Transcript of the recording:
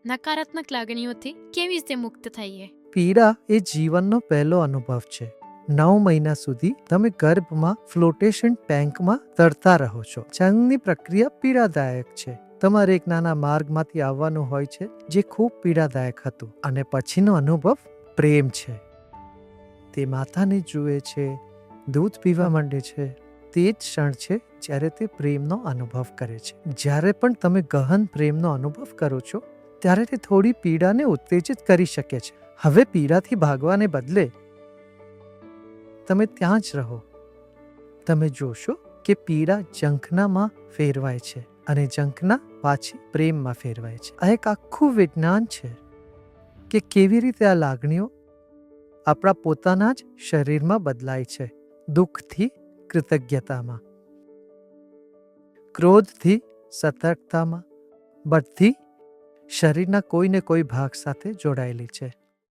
નકારાત્મક લાગણીઓથી કેવી રીતે મુક્ત થઈએ? પીડા એ જીવનનો પહેલો અનુભવ છે. 9 મહિના સુધી તમે ગર્ભમાં ફ્લોટેશન ટેન્કમાં તરતા રહો છો. જંગની પ્રક્રિયા પીડાદાયક છે. તમારે એક નાના માર્ગમાંથી આવવાનું હોય છે જે ખૂબ પીડાદાયક હતું, અને પછીનો અનુભવ પ્રેમ છે. તે માતાને જુએ છે, દૂધ પીવા માંડે છે. તે જ ક્ષણ છે જ્યારે તે પ્રેમનો અનુભવ કરે છે. જ્યારે પણ તમે ગહન પ્રેમનો અનુભવ કરો છો ત્યારે તે થોડી પીડાને ઉત્તેજિત કરી શકે છે. હવે પીડાથી ભાગવાને બદલે તમે ત્યાં જ રહો. તમે જોશો કે પીડા ઝંખનામાં ફેરવાય છે અને ઝંખના પાછી પ્રેમમાં ફેરવાય છે. આ એક આખું વિજ્ઞાન છે કે કેવી રીતે આ લાગણીઓ આપણા પોતાના જ શરીરમાં બદલાય છે. દુઃખથી કૃતજ્ઞતામાં, ક્રોધથી સતર્કતામાં, બધી શરીરના કોઈને કોઈ ભાગ સાથે જોડાયેલી છે.